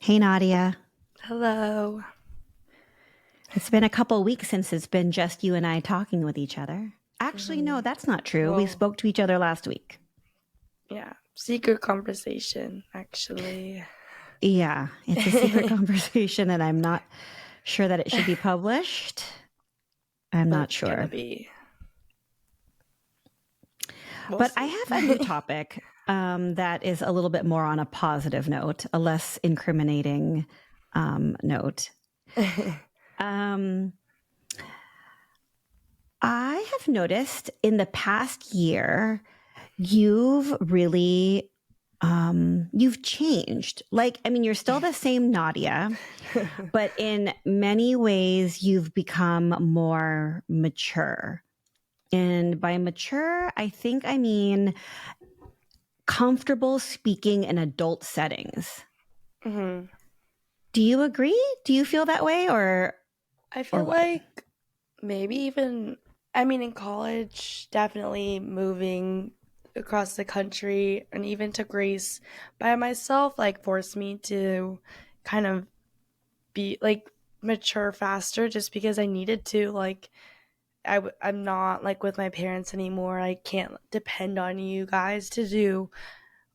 Hey, Nadia. Hello. It's been a couple weeks since it's been just you and I talking with each other. Actually, no, hmm that's not true. We Well, spoke to each other last week. yeah, secret conversation, actually. Yeah, it's a secret conversation, and I'm not sure that it should be published. I'm But not it's gonna sure. be. We'll But I see. have a new topic that is a little bit more on a positive note, a less incriminating note. Um, I have noticed in the past year, you've changed. Like, I mean, you're still the same Nadia, but in many ways, you've become more mature. And by mature, I think I mean comfortable speaking in adult settings. hmm Do you agree? Do you feel that way I or feel what? like maybe even, I mean, in college, definitely moving across the country and even to Greece by myself, like, forced me to kind of be like mature faster just because I needed to. Like, I'm not like with my parents anymore. I can't depend on you guys to do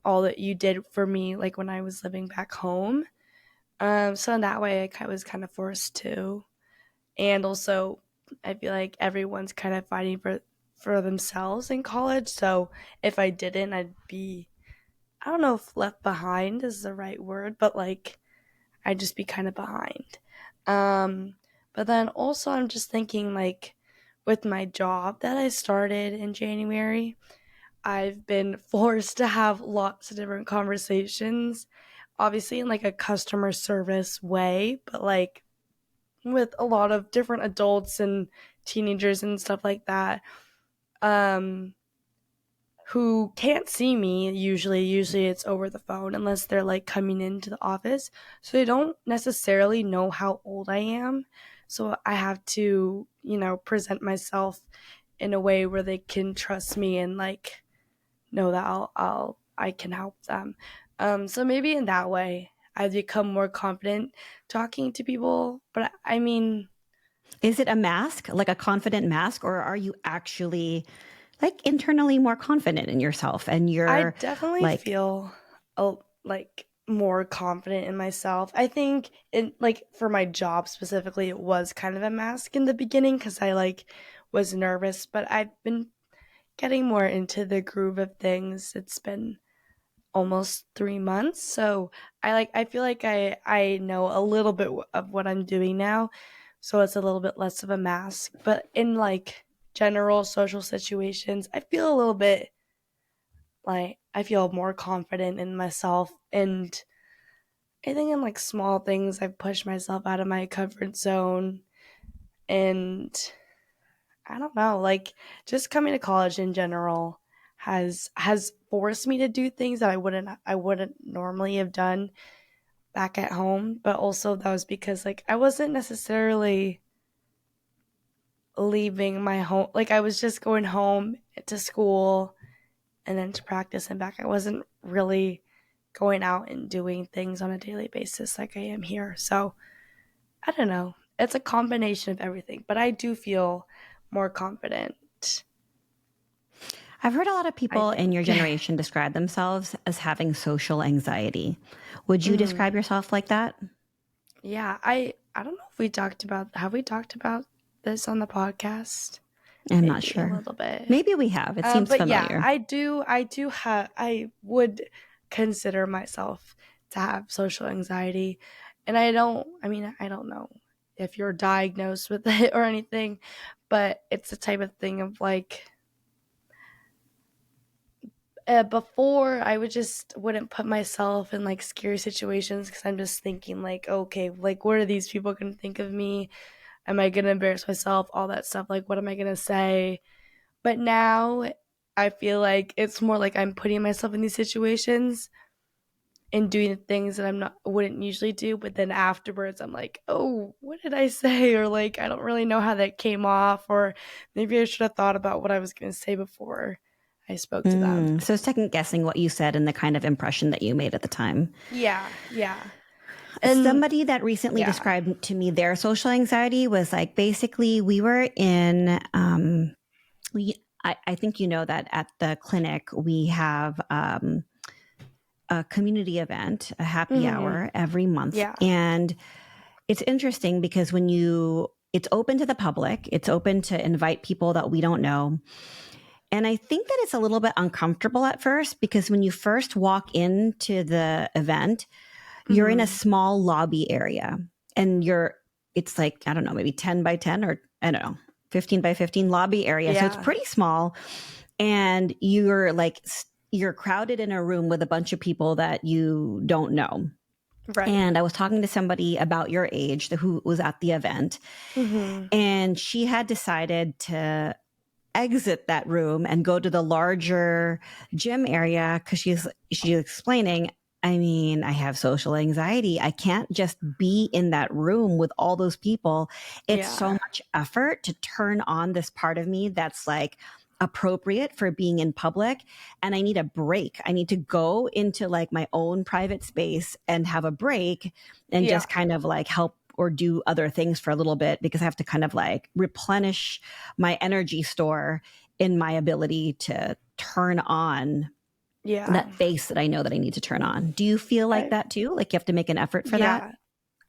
all that you did for me, like when I was living back home. So in that way, I was kind of forced to, and also I feel like everyone's kind of fighting for themselves in college. So if I didn't, I'd be, I don't know if left behind is the right word, but like I'd just be kind of behind. Um, but then also, I'm just thinking like with my job that I started in January, I've been forced to have lots of different conversations, obviously in like a customer service way, but like with a lot of different adults and teenagers and stuff like that. Um, who can't see me usually it's over the phone unless they're like coming into the office, so they don't necessarily know how old I am, so I have to present myself in a way where they can trust me and like know that I can help them. So maybe in that way I've become more confident talking to people, but I mean, Is it a mask, like a confident mask, or are you actually like internally more confident in yourself and I you're definitely like, feel like more confident in myself. I think in like for my job specifically, it was kind of a mask in the beginning because I like was nervous, but I've been getting more into the groove of things. It's been almost 3 months, so I feel like I know a little bit of what I'm doing now, so it's a little bit less of a mask. But in like general social situations, I feel a little bit like I feel more confident in myself, and I think in like small things I've pushed myself out of my comfort zone, and I don't know, like just coming to college in general has forced me to do things that I wouldn't normally have done back at home, but also that was because like I wasn't necessarily leaving my home, like I was just going home to school and then to practice and back. I wasn't really going out and doing things on a daily basis like I am here. So I don't know. It's a combination of everything, but I do feel more confident, I've heard a lot of I people in your think. generation describe themselves as having social anxiety. Would you hmm describe yourself like that? Yeah, I don't know if we talked about, have we talked about this on the podcast? I'm not Maybe a sure. little bit. Maybe we have. It seems But yeah, familiar. I would consider myself to have social anxiety. And I don't know if you're diagnosed with it or anything, but it's the type of thing of like, before I would just wouldn't put myself in like scary situations because I'm just thinking like, okay, like what are these people gonna think of me? Am I gonna embarrass myself? All that stuff. Like, what am I gonna say? But now I feel like it's more like I'm putting myself in these situations and doing the things that I'm not wouldn't usually do, but then afterwards I'm like, "Oh, what did I say?" Or like, I don't really know how that came off, or maybe I should have thought about what I was going to say before I spoke to them. So second guessing what you said and the kind of impression that you made at the time. Yeah, yeah. And Somebody that recently yeah. described to me their social anxiety was like basically we were in I think you know that at the clinic we have a community event, a happy Mhm. hour every month. Yeah. And it's interesting because it's open to the public, it's open to invite people that we don't know. And I think that it's a little bit uncomfortable at first because when you first walk into the event, you're in a Mhm. small lobby area and it's like, I don't know, maybe 10 by 10 or I don't know, 15 by 15 lobby area. So it's Yeah. pretty small. And you're crowded in a room with a bunch of people that you don't know. Right. And I was talking to somebody about your age who was at the event, Mhm. and she had decided to exit that room and go to the larger gym area because she's explaining, I mean, I have social anxiety. I can't just be in that room with all those people. It's so Yeah. much effort to turn on this part of me that's like appropriate for being in public, and I need a break. I need to go into like my own private space and have a break and Yeah. just kind of like help or do other things for a little bit because I have to kind of like replenish my energy store in my ability to turn on Yeah. that face that I know that I need to turn on. Do you feel like I that too? Like you have to make an effort for that? yeah,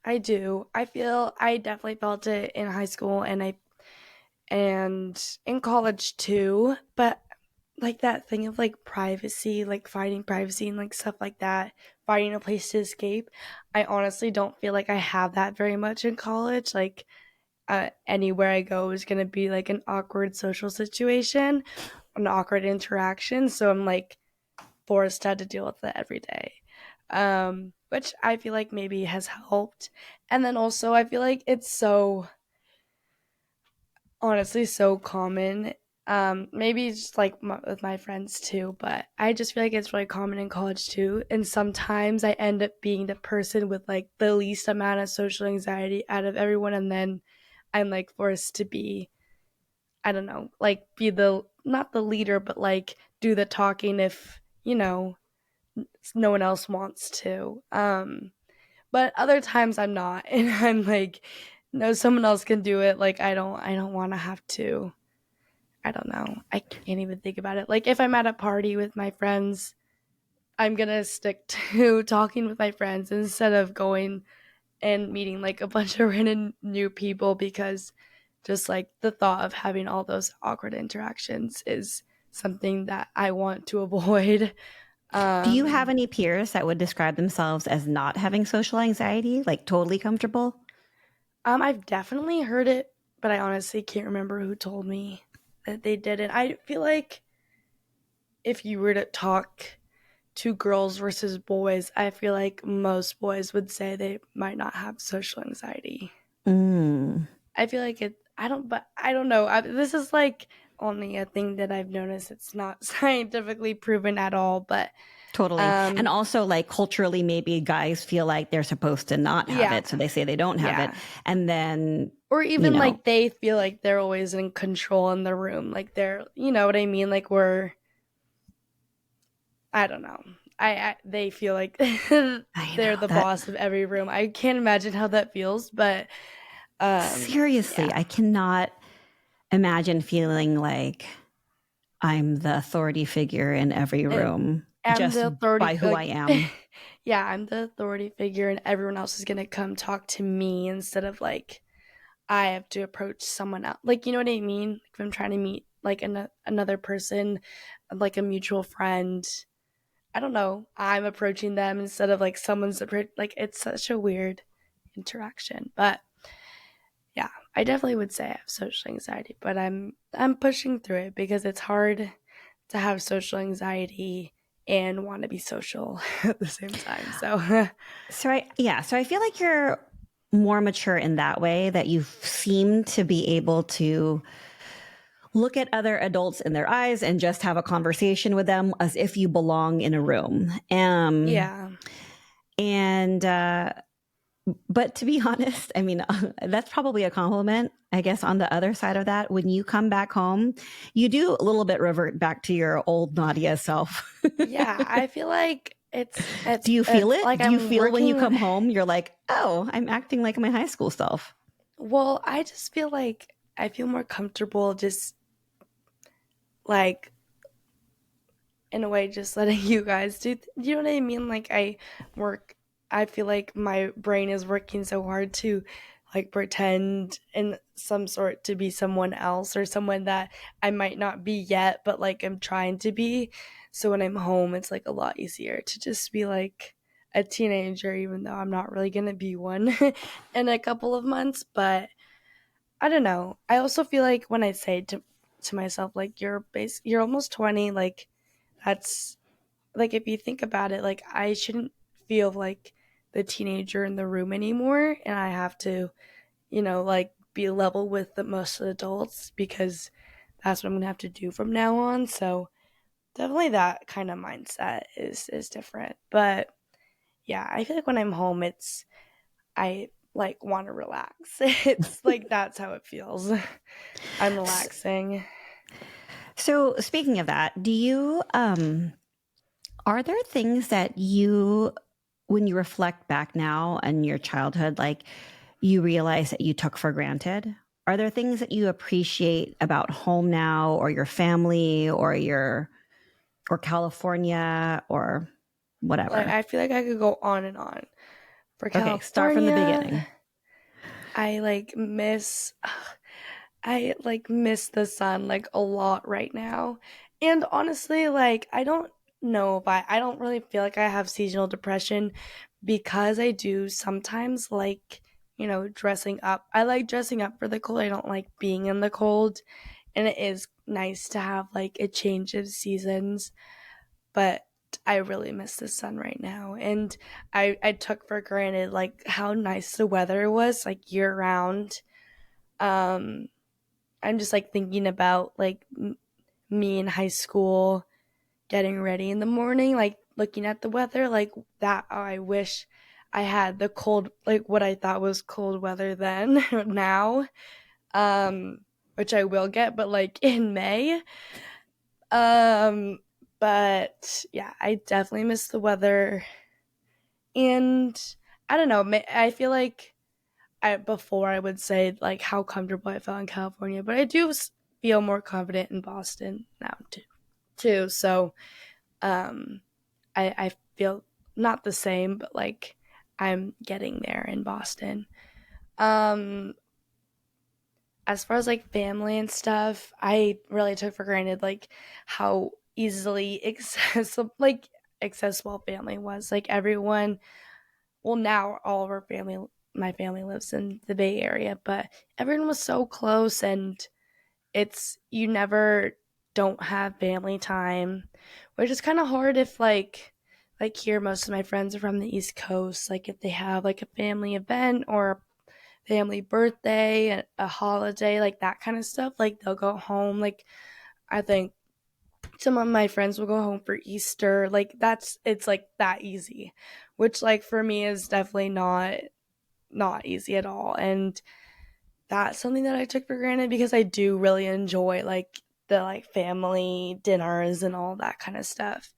I do. I definitely felt it in high school and in college too, but like that thing of like privacy, like finding privacy and like stuff like that, finding a place to escape. I honestly don't feel like I have that very much in college. Like anywhere I go is gonna be like an awkward social situation, an awkward interaction. So I'm like forced to have to deal with it every day, which I feel like maybe has helped. And then also, I feel like it's so honestly so common. Maybe just like with my friends too, but I just feel like it's really common in college too. And sometimes I end up being the person with like the least amount of social anxiety out of everyone, and then I'm like forced to be, I don't know, like be the not the leader, but like do the talking if no one else wants to. But other times I'm not, and I'm like, no, someone else can do it. Like I don't want to have to. I don't know. I can't even think about it. Like if I'm at a party with my friends, I'm gonna stick to talking with my friends instead of going and meeting like a bunch of random new people because just like the thought of having all those awkward interactions is something that I want to avoid. Do you have Um, any peers that would describe themselves as not having social anxiety, like totally comfortable? I've definitely heard it, but I honestly can't remember who told me that they didn't. I feel like if you were to talk to girls versus boys, I feel like most boys would say they might not have social anxiety. Mm, I feel like but I don't know. This is like only a thing that I've noticed. It's not scientifically proven at all, but totally. And um, also, like culturally, maybe guys feel like they're supposed to not have yeah, it. So they say they don't have it. yeah. And then, Or you even know, like they feel like they're always in control in the room. Like you know what I mean? Like I don't know. They feel like I they're know the that. boss of every room. I can't imagine how that feels, but Seriously, yeah. I cannot imagine feeling like I'm the authority figure in every And room I'm just the authority by who I like am. yeah, I'm the authority figure and everyone else is going to come talk to me instead of like I have to approach someone else. Like, you know what I mean? Like, if I'm trying to meet like another person, like a mutual friend, I don't know. I'm approaching them instead of like like it's such a weird interaction. But yeah, I definitely would say I have social anxiety, but I'm pushing through it because it's hard to have social anxiety and want to be social at the same time. So So I feel like you're more mature in that way that you seem to be able to look at other adults in their eyes and just have a conversation with them as if you belong in a room. yeah. And but to be honest, I mean, that's probably a compliment. I guess on the other side of that, when you come back home, you do a little bit revert back to your old Nadia self. Yeah, I feel like Do you feel it's it? like Do you I'm feel when you working. come home, you're like, oh, I'm acting like my high school self? Well, I just feel like I feel more comfortable just like in a way just letting you guys do you know what I mean? Like work I feel like my brain is working so hard to like pretend in some sort to be someone else or someone that I might not be yet, but like I'm trying to be. So when I'm home, it's like a lot easier to just be like a teenager, even though I'm not really gonna be one in a couple of months. But I don't know. I also feel like when I say to myself, like you're almost 20, like that's like if you think about it, like I shouldn't feel like the teenager in the room anymore, and I have to, like be level with the most adults because that's what I'm gonna have to do from now on. So definitely that kind of mindset is different. But yeah, I feel like when I'm home, I like want to relax. It's like that's how it feels. I'm relaxing. So, speaking of that, do you are there things that you when you reflect back now on your childhood like you realize that you took for granted? Are there things that you appreciate about home now or your family or California or Like whatever? I feel like I could go on and on. For Okay, start from the California, beginning. I like miss the sun like a lot right now. And honestly, like I don't know if I don't really feel like I have seasonal depression because I do sometimes like, dressing up. I like dressing up for the cold. I don't like being in the cold, and it is nice to have like a change of seasons, but I really miss the sun right now. And I took for granted like how nice the weather was like year round. Um I'm just like thinking about like me in high school getting ready in the morning, like looking at the weather, like that. Oh, I wish I had the cold, like what I thought was cold weather then, now, which I will get, but like in May. Um, but yeah, I definitely miss the weather, and I don't know. I feel like before I would say like how comfortable I felt in California, but I do feel more confident in Boston now too. So um, I feel not the same, but like I'm getting there in Boston. Um, as far as like family and stuff, I really took for granted like how easily accessible family was. Like everyone, well, now all of our family, my family lives in the Bay Area, but everyone was so close, and it's you never don't have family time, which is kind of hard if like here most of my friends are from the East Coast. Like if they have like a family event or a family birthday, a holiday, like that kind of stuff, like they'll go home. Like I think some of my friends will go home for Easter. Like it's like that easy, which like for me is definitely not easy at all. And that's something that I took for granted because I do really enjoy like the like family dinners and all that kind of stuff.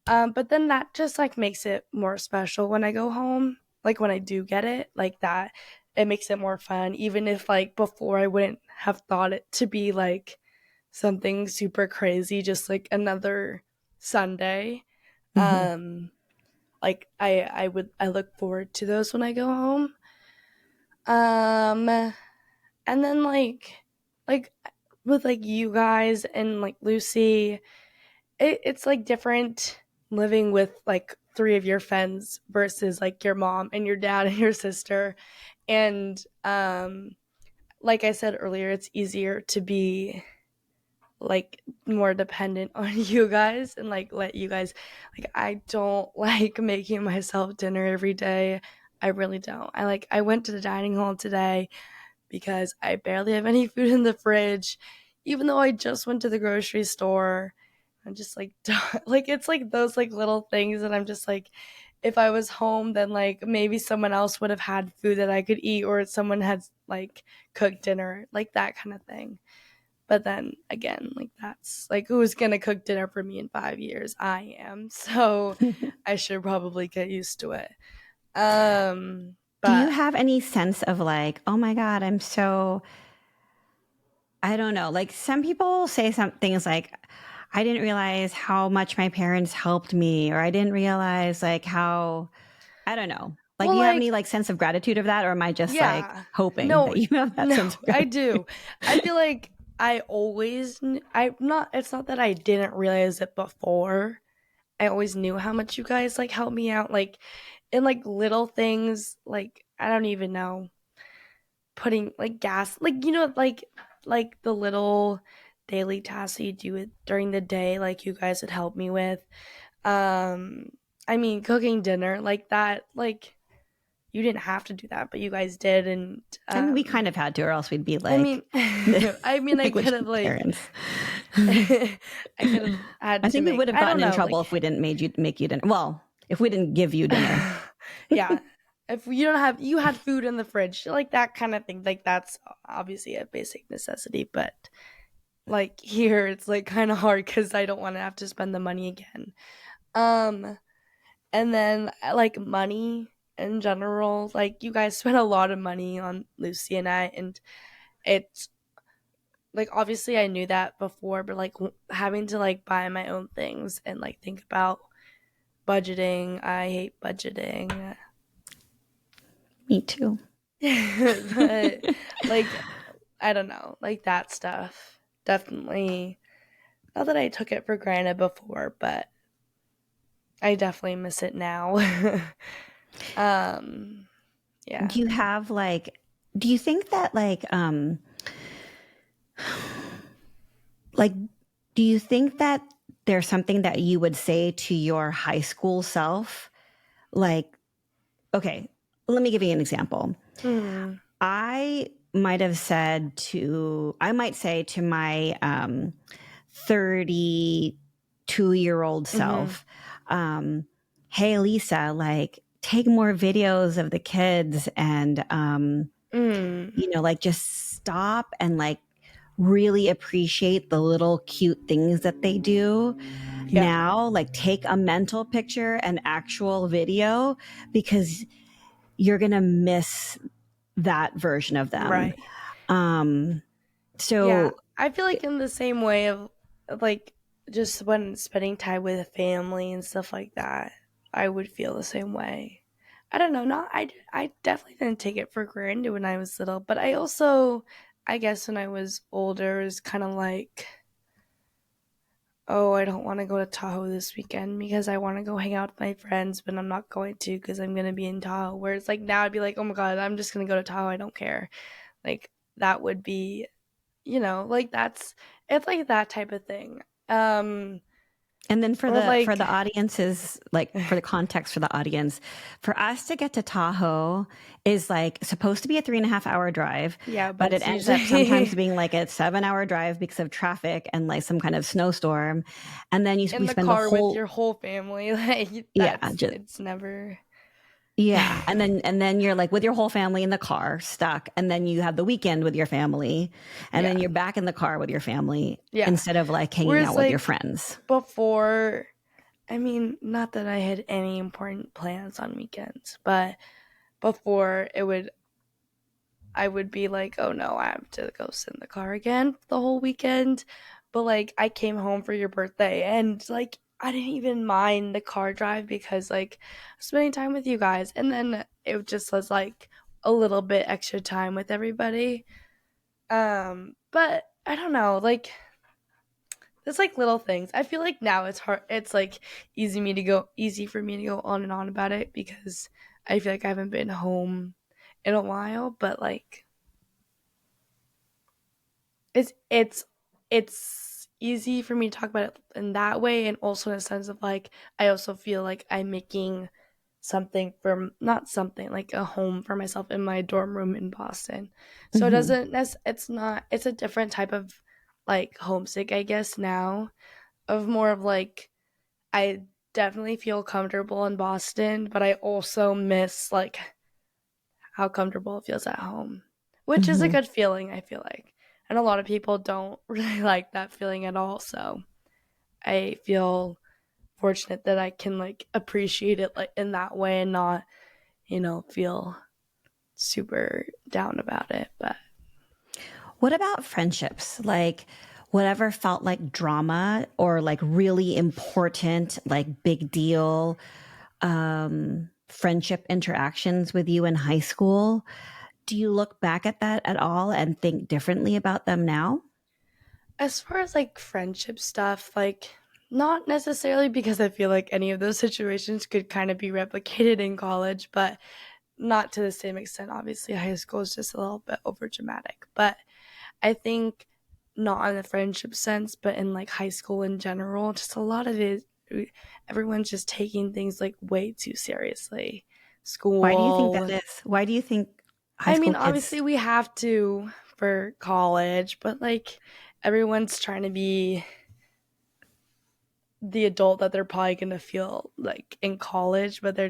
But then that just like makes it more special when I go home. Like when I do get it, like that, it makes it more fun. Even if like before I wouldn't have thought it to be like something super crazy, just like another Sunday. Mm-hmm. Like I look forward to those when I go home. Um, and then like with like you guys and like Lucy, it's like different living with like three of your friends versus like your mom and your dad and your sister. And like I said earlier, it's easier to be like more dependent on you guys and like let you guys, like I don't like making myself dinner every day. I really don't. I went to the dining hall today because I barely have any food in the fridge, even though I just went to the grocery store. I'm just like, like it's like those like little things that I'm just like, if I was home, then like maybe someone else would have had food that I could eat, or someone had like cooked dinner, like that kind of thing. But then again, like that's like who's gonna cook dinner for me in 5 years? I am. So I should probably get used to it. Do you But have any sense of like, oh my God, I'm so, I don't know. Like some people say some things like, I didn't realize how much my parents helped me, or I didn't realize like how, I don't know. Like, well, do you have any like like sense of gratitude of that? Or am I just like yeah, hoping that no, you have that no, sense of I gratitude? do. I feel like I always, I not. It's not that I didn't realize it before. I always knew how much you guys like helped me out, like in like little things, like I don't even know, putting like gas, like like the little daily tasks you do it during the day, like you guys would help me with. Um, I mean, cooking dinner like that, like you didn't have to do that, but you guys did, and I mean, we kind of had to, or else we'd be I mean, like, I mean, I could have negligent like, parents. I could have had I to think we make, would have I don't gotten in know, trouble like if we didn't make you dinner. Well, if we didn't give you dinner. yeah, if you don't have, you had food in the fridge, like that kind of thing, like that's obviously a basic necessity, but like here it's like kind of hard because I don't want to have to spend the money again. um and then like money in general, like you guys spent a lot of money on Lucy and I, and it's like obviously I knew that before, but like having to like buy my own things and like think about budgeting, I hate budgeting. Me too. But like I don't know, like that stuff definitely, not that I took it for granted before, but I definitely miss it now. um yeah. Do you have like, do you think that like, do you think that there's something that you would say to your high school self? Like, okay, let me give you an example. Mm, I might say to my 32-year-old mm-hmm. self, hey, Lisa, like, take more videos of the kids and, Mm, like just stop and like really appreciate the little cute things that they do yeah, now. Like, take a mental picture and actual video because you're going to miss that version of them. right. Um, Yeah, so, I feel like in the same way of like just when spending time with family and stuff like that, I would feel the same way. I don't know, not I definitely didn't take it for granted when I was little, but I also, I guess when I was older, is kind of like, oh, I don't want to go to Tahoe this weekend because I want to go hang out with my friends, but I'm not going to because I'm going to be in Tahoe. Whereas like now I'd be like, oh my God, I'm just going to go to Tahoe. I don't care. Like that would be, like that's, it's like that type of thing. and then for Or the like, audiences, like for the context for the audience, for us to get to Tahoe is like supposed to be a 3.5 hour drive, yeah, but but it it's ends up sometimes usually being like a 7 hour drive because of traffic and like some kind of snowstorm. And then in we the spend the car with whole, your whole family. Like yeah, that's, just, it's never. yeah. And then you're like with your whole family in the car stuck. And then you have the weekend with your family. And then Yeah, you're back in the car with your family yeah. instead of like hanging out Whereas with your like friends. before, I mean, not that I had any important plans on weekends, but before it would, I would be like, oh no, I have to go sit in the car again the whole weekend. But like I came home for your birthday and like I didn't even mind the car drive because like spending time with you guys, and then it just was like a little bit extra time with everybody. But I don't know, like there's like little things. I feel like now it's hard, it's like easy for me to go on and on about it because I feel like I haven't been home in a while, but like it's easy for me to talk about it in that way, and also in a sense of like I also feel like I'm making something for, not something, like a home for myself in my dorm room in Boston. So it Hmm. doesn't it's not, it's a different type of like homesick, I guess, now, of more of like I definitely feel comfortable in Boston, but I also miss like how comfortable it feels at home, which is a Hmm. good feeling, I feel like. And a lot of people don't really like that feeling at all. So I feel fortunate that I can like appreciate it like in that way and not, feel super down about it. But What about friendships? Like whatever felt like drama or like really important, like big deal friendship interactions with you in high school. Do you look back at that at all and think differently about them now? as far as like friendship stuff, like not necessarily because I feel like any of those situations could kind of be replicated in college, but not to the same extent. Obviously, high school is just a little bit over dramatic. But I think not in the friendship sense, but in like high school in general, just a lot of it, everyone's just taking things like way too seriously. Why do you think that School. is? Why do you think high I school mean, kids? obviously, we have to for college, but like everyone's trying to be the adult that they're probably gonna feel like in college, but they're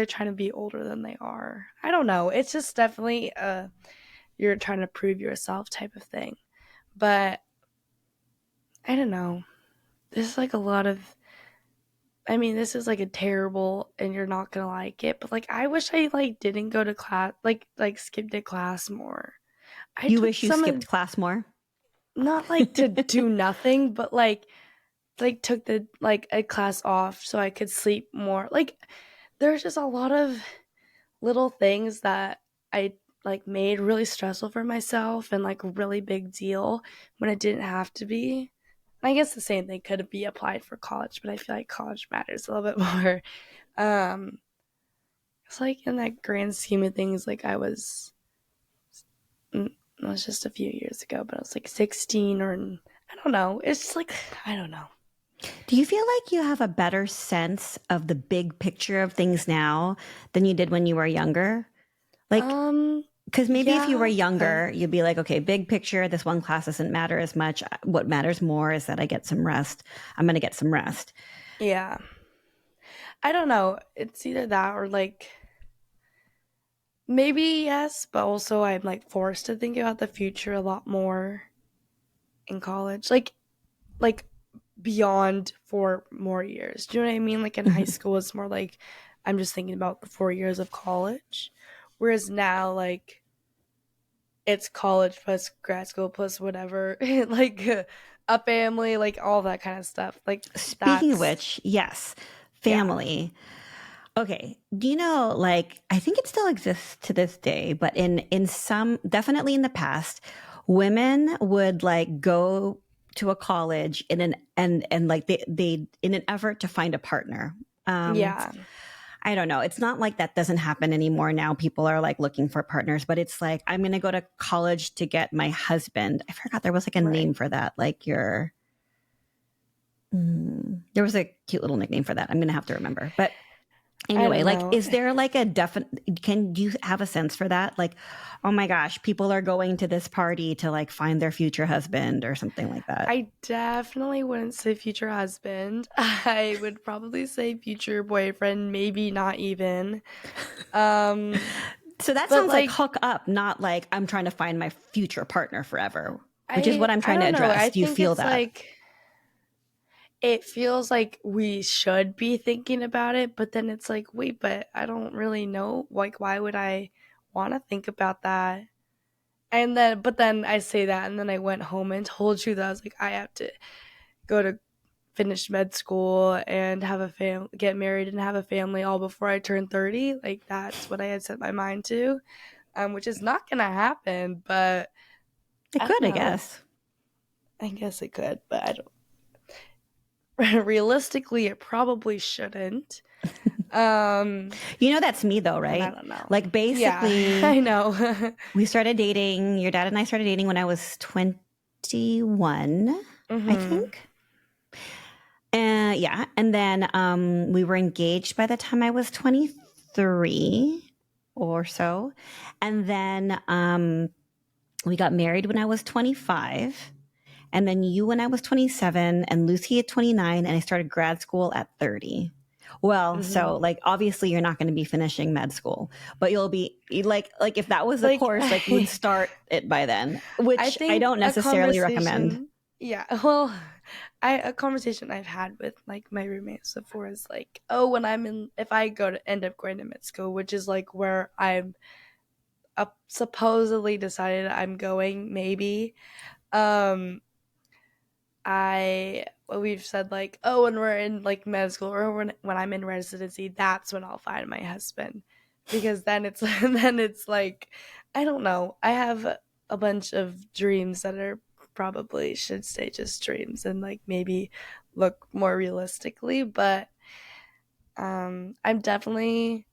trying to be older than they are. I don't know. It's just definitely you're trying to prove yourself type of thing. But I don't know. This is like a lot of. I mean, this is like a terrible, and you're not gonna like it. But like, I wish I like didn't go to class, like skipped a class more. I You took wish you some of skipped class more? not like to do nothing, but like took the like a class off so I could sleep more. Like there's just a lot of little things that I like made really stressful for myself and like a really big deal when it didn't have to be. I guess the same thing could be applied for college, but I feel like college matters a little bit more. Um, it's like in that grand scheme of things, like it was just a few years ago, but I was like 16 or I don't know. It's just like I don't know. Do you feel like you have a better sense of the big picture of things now than you did when you were younger? Like, Um, because maybe if you were yeah, younger, you'd be like, okay, big picture, this one class doesn't matter as much. What matters more is that I get some rest. I'm going to get some rest. yeah. I don't know. It's either that or like maybe yes, but also I'm like forced to think about the future a lot more in college. Like beyond 4 more years. Do you know what I mean? Like in high Mhm. school it's more like I'm just thinking about the 4 years of college. Whereas now like it's college plus grad school plus whatever. like a family, like all that kind of stuff. Like Speaking of that's which, yes, yeah. family. Okay. Do you know, like, I think it still exists to this day, but in some, definitely in the past, women would like go to a college in and like they in an effort to find a partner. Um, Yeah. I don't know. It's not like that doesn't happen anymore now. People are like looking for partners, but it's like I'm going to go to college to get my husband. I forgot there was like a Right. name for that. Like your there was a cute little nickname for that. I'm going to have to remember. But I anyway, don't like, know. is there like a definite, can you have a sense for that? Like, oh my gosh, people are going to this party to like find their future husband or something like that. I definitely wouldn't say future husband. I would probably say future boyfriend, maybe not even. Um, So that but sounds like like hook up, not like I'm trying to find my future partner forever, which is I what I'm I trying to don't know. I address. Do you think feel it's that? like it feels like we should be thinking about it, but then it's like, wait, but I don't really know. Like, why would I want to think about that? And then, but then I say that, and then I went home and told you that I was like, I have to go to finish med school and have a get married and have a family all before I turn 30. Like that's what I had set my mind to, which is not gonna happen. But It I don't could, I know. guess. I guess it could, but I don't. Realistically, it probably shouldn't. Um, You know, that's me though, and I right? don't know. Like, Yeah, basically, I know. we started dating. Your dad and I started dating when I was 21, I hmm think. Yeah. And then we were engaged by the time I was 23 or so. And then we got married when I was 25. And then you when I was 27, and Lucy at 29. And I started grad school at 30. Well, Hmm. so like obviously you're not going to be finishing med school, but you'll be like if that was the Like, course, like you would start it by then, I which I think don't a necessarily recommend. conversation, yeah, well, a conversation I've had with like my roommates before is like, oh, when I'm in, if I go to end up going to med school, which is like where I'm supposedly decided I'm going, maybe. Um, well, we've said like, oh, when we're in like med school or when I'm in residency, that's when I'll find my husband, because then it's then it's like, I don't know. I have a bunch of dreams that are probably should stay just dreams and like maybe look more realistically, but I'm definitely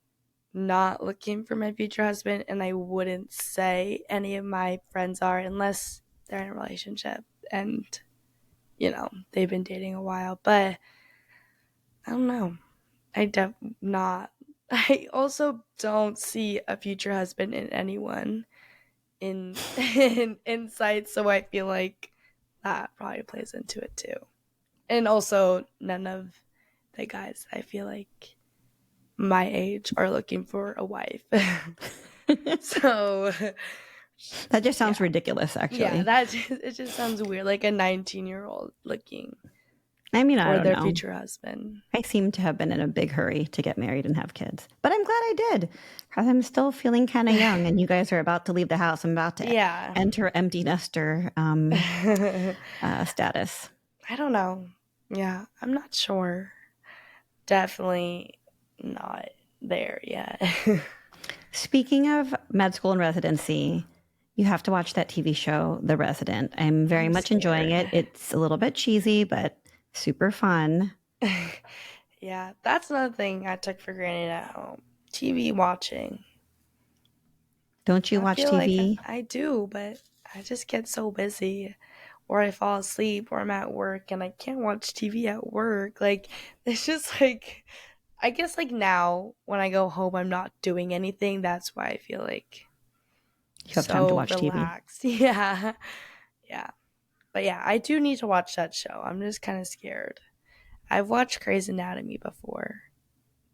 not looking for my future husband, and I wouldn't say any of my friends are unless they're in a relationship and they've been dating a while. But I don't know. Not. I also don't see a future husband in anyone in sight, so I feel like that probably plays into it too. And also, none of the guys I feel like my age are looking for a wife. So That just sounds yeah, ridiculous, yeah, actually. it just sounds weird, like a 19-year-old looking I mean, I for don't their know. future husband. I seem to have been in a big hurry to get married and have kids, but I'm glad I did because I'm still feeling kind of young. And you guys are about to leave the house. I'm about to Yeah. enter empty nester I status. don't know. Yeah, I'm not sure. Definitely not there yet. Speaking of med school and residency, you have to watch that TV show, The Resident. I'm very I'm much enjoying scared. it. It's a little bit cheesy, but super fun. Yeah, that's another thing I took for granted at home. TV watching. Don't you I watch feel like TV? I do, but I just get so busy, or I fall asleep, or I'm at work and I can't watch TV at work. Like, it's just like, I guess like now when I go home, I'm not doing anything. That's why I feel like You have time to so watch TV. relaxed. Yeah. Yeah. But yeah, I do need to watch that show. I'm just kind of scared. I've watched Grey's Anatomy before,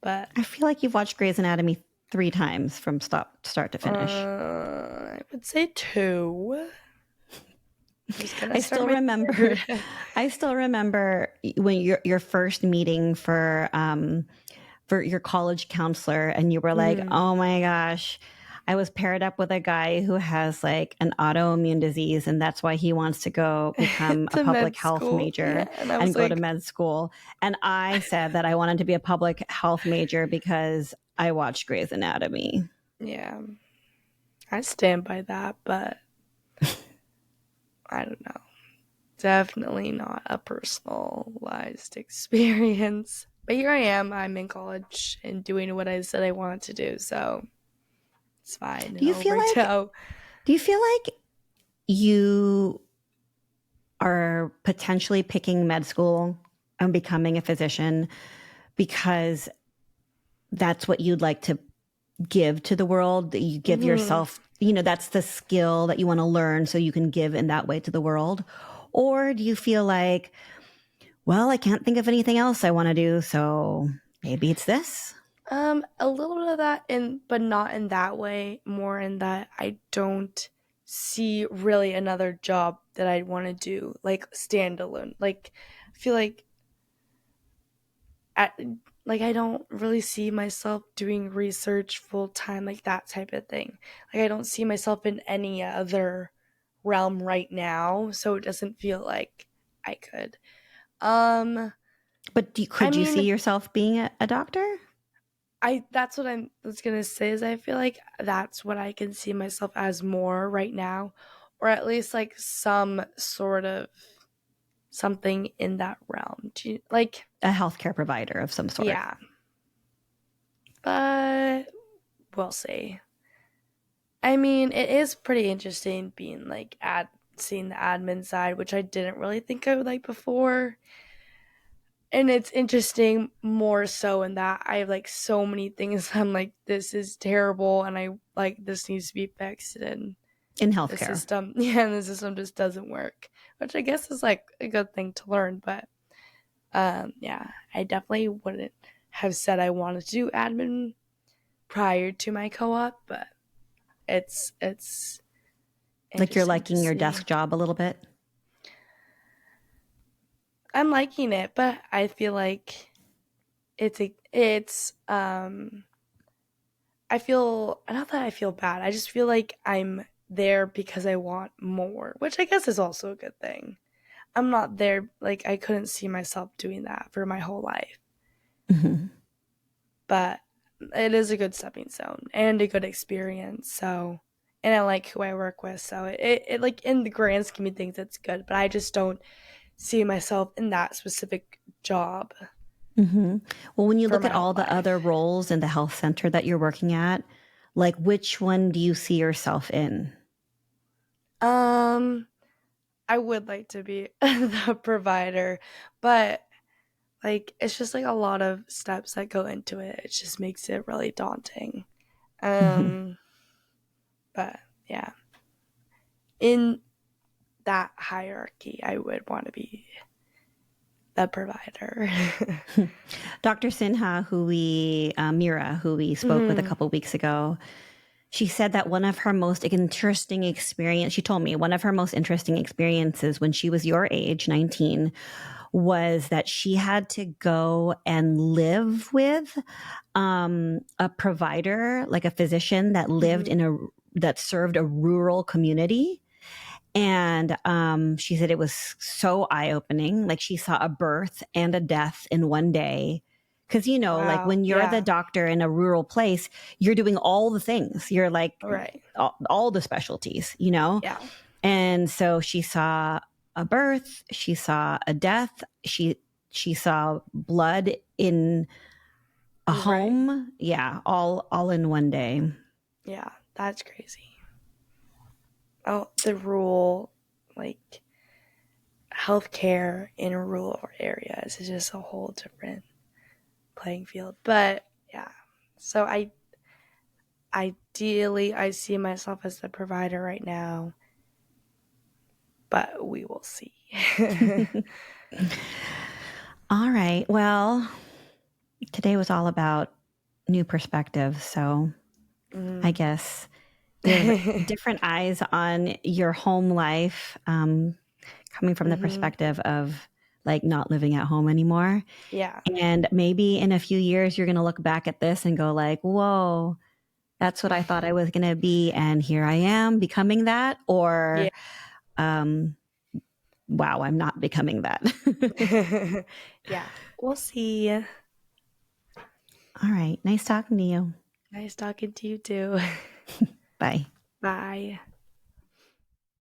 but I feel like you've watched Grey's Anatomy 3 times from start to finish. I would say two. Who's gonna I start still my remember. third? I still remember when your first meeting for your college counselor, and you were like, Mm-hmm. "Oh my gosh, I was paired up with a guy who has like an autoimmune disease, and that's why he wants to go become a To public med health school. major Yeah, and I and was go to like, med school." And I said that I wanted to be a public health major because I watched Grey's Anatomy. yeah, I stand by that, but I don't know. Definitely not a personalized experience. But here I am. I'm in college and doing what I said I wanted to do, so it's fine. Do It you all feel worked like out. do you feel like you are potentially picking med school and becoming a physician because that's what you'd like to give to the world, that you give Hmm. yourself, that's the skill that you want to learn so you can give in that way to the world? Or do you feel like, well, I can't think of anything else I want to do, so maybe it's this? A little bit of that, but not in that way. More in that I don't see really another job that I'd want to do like standalone. Like, I feel at, like I don't really see myself doing research full time, like that type of thing. Like I don't see myself in any other realm right now, so it doesn't feel like I could. Um, But I could you see mean, yourself being a doctor? I that's what I was gonna say is I feel like that's what I can see myself as more right now, or at least like some sort of something in that realm. Like, A healthcare provider of some sort. yeah, but we'll see. I mean, it is pretty interesting being like seeing the admin side, which I didn't really think I would like before. And it's interesting more so in that I have like so many things I'm like, this is terrible and I like this needs to be fixed, and In the healthcare. system yeah, and the system just doesn't work. Which I guess is like a good thing to learn, but yeah, I definitely wouldn't have said I wanted to do admin prior to my co-op, but it's Like you're interesting to liking your see. desk job a little bit? I'm liking it, but I feel like it's I feel not that I feel bad. I just feel like I'm there because I want more, which I guess is also a good thing. I'm not there like I couldn't see myself doing that for my whole life. Hmm. But it is a good stepping stone and a good experience. So, and I like who I work with. So it like in the grand scheme of things, it's good. But I just don't see myself in that specific job Hmm. Well, when you for look at my whole all the other life. roles in the health center that you're working at, like which one do you see yourself in? Um, I would like to be the provider, but like it's just like a lot of steps that go into it. It just makes it really daunting. Hmm. Um, but yeah, in that hierarchy, I would want to be the provider. Dr. Sinha, Mira, who we spoke with a Hmm. couple weeks ago, she said that one of her most interesting experience, she told me one of her most interesting experiences when she was your age, 19, was that she had to go and live with a provider, like a physician that lived Hmm. in that served a rural community. And she said it was so eye opening. Like she saw a birth and a death in one day. Cause like Wow. when you're the Yeah. doctor in a rural place, you're doing all the things. You're like Right. all the specialties. Yeah. And so she saw a birth, she saw a death, she saw blood in a Right. home. Yeah, all in one day. Yeah. That's crazy. Oh, the rural, like healthcare in rural areas is just a whole different playing field. But yeah. So ideally I see myself as the provider right now, but we will see. All right. Well, today was all about new perspectives. So I Mm. guess give different eyes on your home life, coming from the Hmm. perspective of like not living at home anymore. Yeah. And maybe in a few years, you're going to look back at this and go like, whoa, that's what I thought I was going to be. And here I am becoming that. Yeah. Or, um, wow, I'm not becoming that. Yeah. We'll see. All right. Nice talking to you. Nice talking to you too. Bye. Bye.